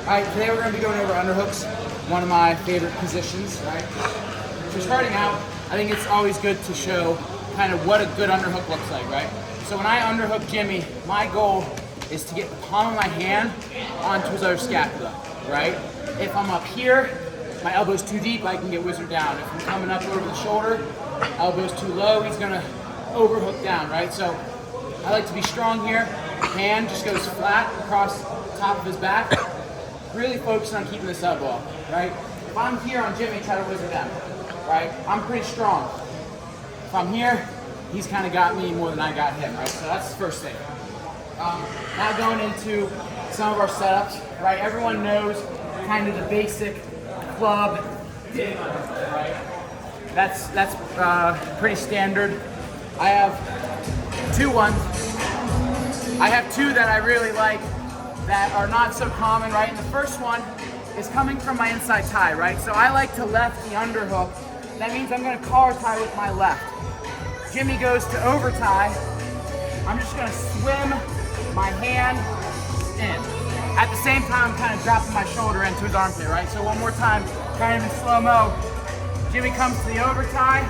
Alright, today we're going to be going over underhooks, one of my favorite positions, right? So starting out, I think it's always good to show kind of what a good underhook looks like, right? So when I underhook Jimmy, my goal is to get the palm of my hand onto his other scapula, right? If I'm up here, my elbow's too deep, I can get wizard down. If I'm coming up over the shoulder, elbow's too low, he's going to overhook down, right? So I like to be strong here. Hand just goes flat across the top of his back. Really focusing on keeping this elbow up, right? If I'm here on Jimmy, try to wizard down, right? I'm pretty strong. If I'm here, he's kind of got me more than I got him, right? So that's the first thing. Now going into some of our setups, right? Everyone knows kind of the basic club dig underhook, right? That's pretty standard. I have two that I really like that are not so common, right? And the first one is coming from my inside tie, right? So I like to left the underhook. That means I'm gonna collar tie with my left. Jimmy goes to over tie. I'm just gonna swim my hand in. At the same time, I'm kind of dropping my shoulder into his armpit, right? So one more time, kind of in slow-mo. Jimmy comes to the over tie.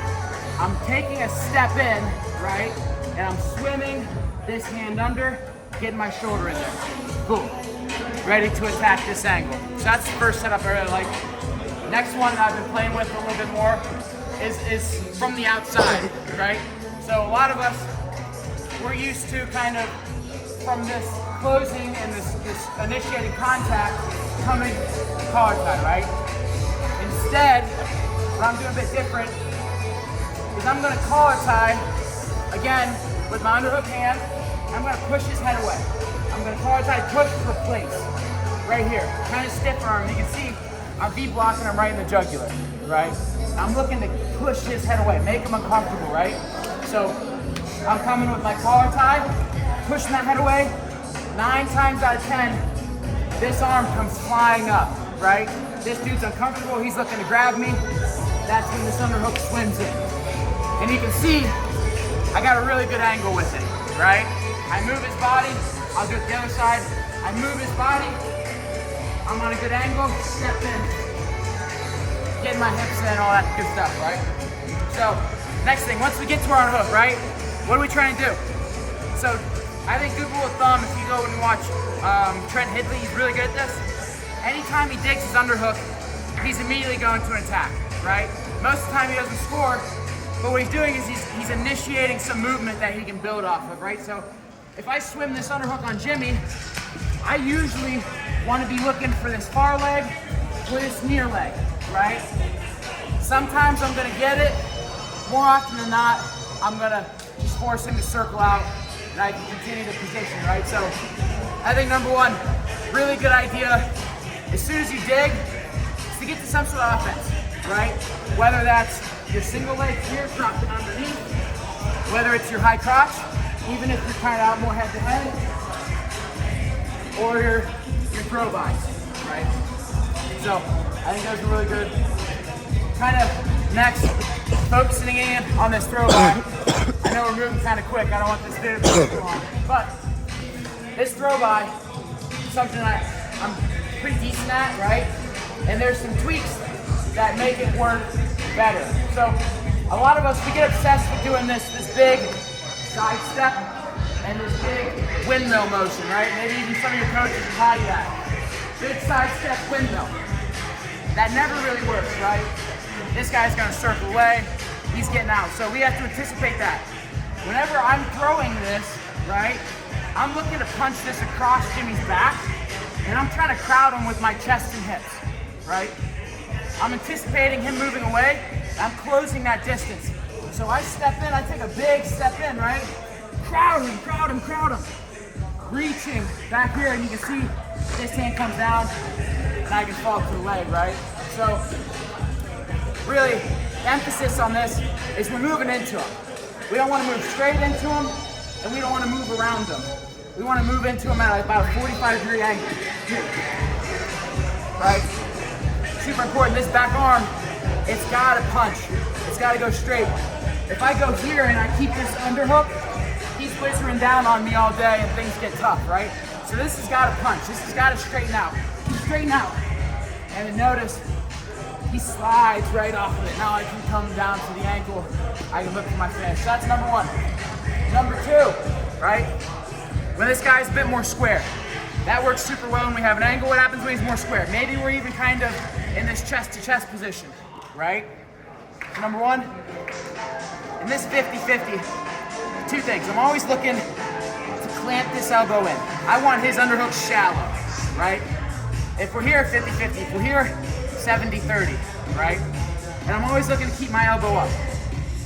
I'm taking a step in, right? And I'm swimming this hand under, getting my shoulder in there. Boom. Ready to attack this angle. So that's the first setup I really like. Next one that I've been playing with a little bit more is from the outside, right? So a lot of us, we're used to kind of from this closing and this initiating contact coming collar tie, right? Instead, what I'm doing a bit different is I'm gonna collar tie, again, with my underhook hand. I'm gonna push his head away. I'm gonna collar tie, push, replace. Right here, kind of stiff arm. You can see I'm V-blocking him right in the jugular, right? I'm looking to push his head away, make him uncomfortable, right? So I'm coming with my collar tie, pushing that head away. 9 times out of 10, this arm comes flying up, right? This dude's uncomfortable, he's looking to grab me. That's when this underhook swims in. And you can see, I got a really good angle with it, right? I move his body, I'll do it the other side. I move his body, I'm on a good angle, step in, getting my hips in, all that good stuff, right? So, next thing, once we get to our hook, right? What are we trying to do? So, I think good rule of thumb, if you go and watch Trent Hidley, he's really good at this. Anytime he digs his underhook, he's immediately going to an attack, right? Most of the time he doesn't score, but what he's doing is he's initiating some movement that he can build off of, right? So if I swim this underhook on Jimmy, I usually want to be looking for this far leg or this near leg, right? Sometimes I'm going to get it. More often than not, I'm going to just force him to circle out and I can continue the position, right? So I think number one, really good idea, as soon as you dig, is to get to some sort of offense, right? Whether that's your single leg here, dropping underneath, whether it's your high crotch, even if you're kind of out more head to head, or your throw bys, right? So I think those are really good. Kind of next, focusing in on this throw by. I know we're moving kind of quick. I don't want this video to be too long, but this throw by is something I'm pretty decent at, right? And there's some tweaks that make it work better. So a lot of us, we get obsessed with doing this big side step and this big windmill motion, right? Maybe even some of your coaches will tell you that. Big side step windmill. That never really works, right? This guy's gonna circle away, he's getting out. So we have to anticipate that. Whenever I'm throwing this, right, I'm looking to punch this across Jimmy's back, and I'm trying to crowd him with my chest and hips, right? I'm anticipating him moving away, I'm closing that distance. So I step in, I take a big step in, right? Crowd him, crowd him, crowd him. Reaching back here, and you can see this hand comes down, and I can fall to the leg, right? So really, emphasis on this is we're moving into him. We don't want to move straight into him, and we don't want to move around him. We want to move into him at about a 45-degree angle. Right? Super important, this back arm, it's got to punch. It's got to go straight. If I go here and I keep this underhook, he's whizzing down on me all day and things get tough, right? So this has got to punch. This has got to straighten out. straighten out. And then notice he slides right off of it. Now I can come down to the ankle. I can look for my finish. So that's number one. Number two, right? When this guy's a bit more square. That works super well when we have an angle. What happens when he's more square? Maybe we're even kind of in this chest-to-chest position, right? So number one, in this 50-50, two things. I'm always looking to clamp this elbow in. I want his underhook shallow, right? If we're here 50-50, if we're here 70-30, right? And I'm always looking to keep my elbow up.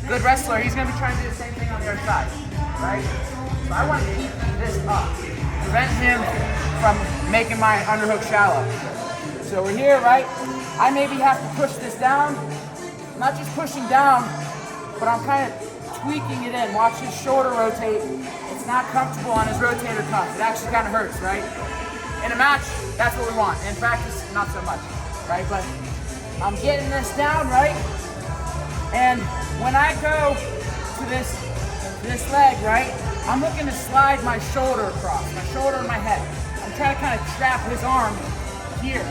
Good wrestler, he's gonna be trying to do the same thing on the other side, right? So I want to keep this up, prevent him from making my underhook shallow. So we're here, right? I maybe have to push this down. I'm not just pushing down, but I'm kind of tweaking it in. Watch his shoulder rotate. It's not comfortable on his rotator cuff. It actually kind of hurts, right? In a match, that's what we want. In practice, not so much, right? But I'm getting this down, right? And when I go to this leg, right, I'm looking to slide my shoulder across, my shoulder and my head. I'm trying to kind of trap his arm here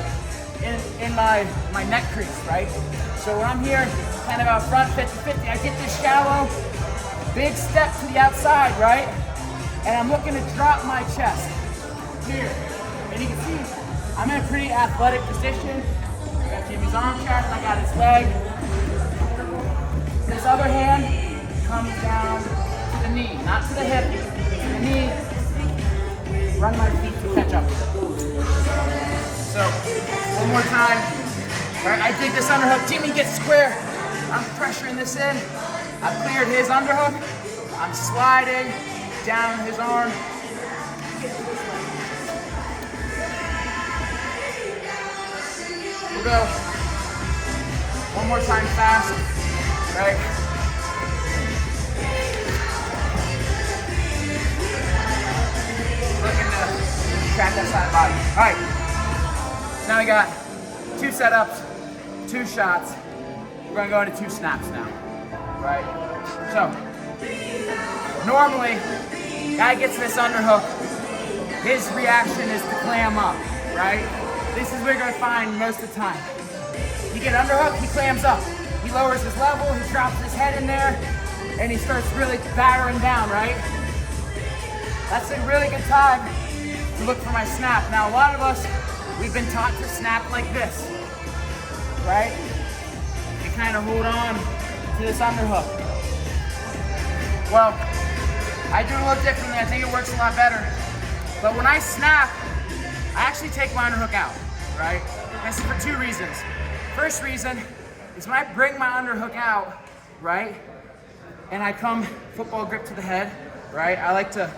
in my neck crease, right? So when I'm here, kind of out front, 50-50, I get this shallow, big step to the outside, right? And I'm looking to drop my chest here. And you can see, I'm in a pretty athletic position. I got Jimmy's arm trapped, I got his leg. This other hand comes down to the knee, not to the hip, to the knee. Run my feet to catch up with it. So, one more time. All right, I dig this underhook. Jimmy gets square. I'm pressuring this in. I've cleared his underhook. I'm sliding down his arm. We'll go one more time fast. Right? Looking to track that side of the body. All right. So now we got 2 setups, 2 shots. We're gonna go into 2 snaps now. Right? So, normally, guy gets this underhook. His reaction is to clam up, right? This is what you're gonna find most of the time. You get underhook, he clams up. He lowers his level, he drops his head in there, and he starts really battering down, right? That's a really good time to look for my snap. Now, a lot of us, we've been taught to snap like this, right? You kind of hold on to this underhook. Well, I do it a little differently. I think it works a lot better. But when I snap, I actually take my underhook out, right? This is for 2 reasons. First reason is when I bring my underhook out, right, and I come football grip to the head, right, I like to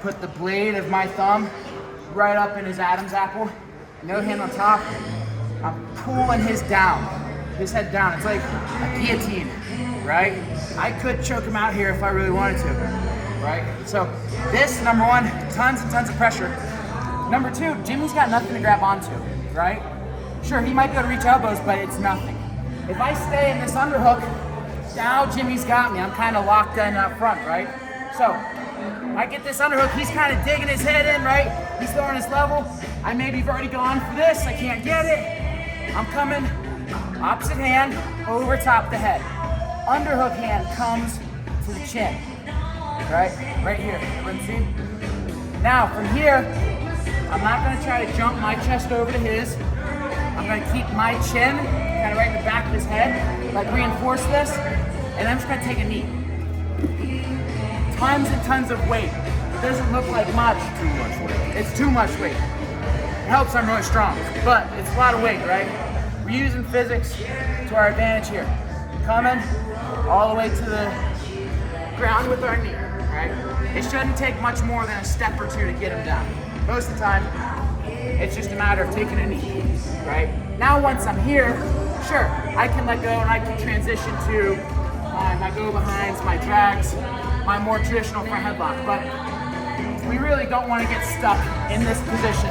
put the blade of my thumb right up in his Adam's apple, no hand on top. I'm pulling his head down. It's like a guillotine, right? I could choke him out here if I really wanted to, right? So this, number one, tons and tons of pressure. Number 2, Jimmy's got nothing to grab onto, right? Sure, he might be able to reach elbows, but it's nothing. If I stay in this underhook, now Jimmy's got me. I'm kind of locked in up front, right? So, I get this underhook, he's kind of digging his head in, right? He's throwing his level. I maybe have already gone for this, I can't get it. I'm coming, opposite hand, over top the head. Underhook hand comes to the chin, right? Right here, everyone see? Now, from here, I'm not gonna try to jump my chest over to his. I'm gonna keep my chin kind of right in the back of his head, like reinforce this, and I'm just gonna take a knee. Tons and tons of weight. It doesn't look like much. Too much weight. It's too much weight. It helps I'm really strong, but it's a lot of weight, right? We're using physics to our advantage here. Coming all the way to the ground with our knee, right? It shouldn't take much more than a step or 2 to get him down. Most of the time, it's just a matter of taking a knee, right? Now once I'm here, sure, I can let go and I can transition to my go-behinds, my drags, my more traditional front headlock, but we really don't want to get stuck in this position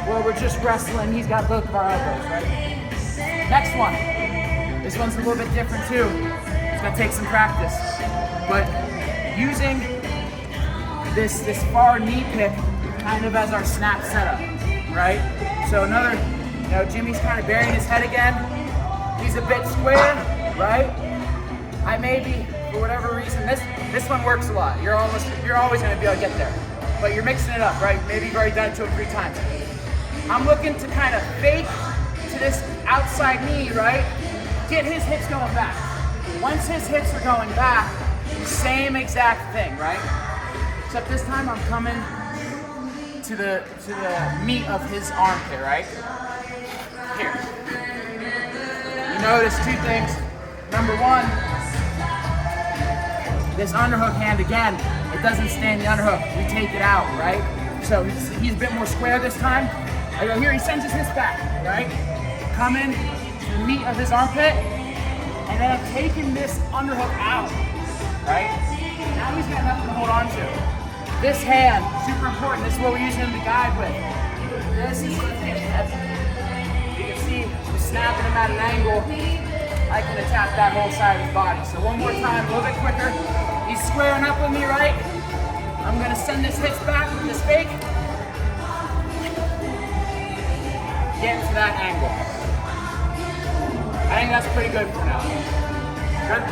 where we're just wrestling. He's got both of our elbows, right? Next one. This one's a little bit different too. It's gonna take some practice, but using this far knee pick kind of as our snap setup, right? So another You know, Jimmy's kind of burying his head again. He's a bit square, right? I maybe, for whatever reason, this one works a lot. You're always gonna be able to get there. But you're mixing it up, right? Maybe you've already done it 2 or 3 times. I'm looking to kind of fake to this outside knee, right? Get his hips going back. Once his hips are going back, same exact thing, right? Except this time I'm coming to the meat of his armpit, right? Here. You notice 2 things. Number 1, this underhook hand again, it doesn't stay in the underhook. We take it out, right? So he's a bit more square this time. I go here, he sends his hips back, right? Come in to the meat of his armpit, and then I'm taking this underhook out, right? Now he's got nothing to hold on to. This hand, super important. This is what we're using him to guide with. This is the thing. You can see we're snapping him at an angle. I can attack that whole side of his body. So one more time, a little bit quicker. He's squaring up with me, right? I'm gonna send this hips back with this fake. Get into that angle. I think that's pretty good for now. Good?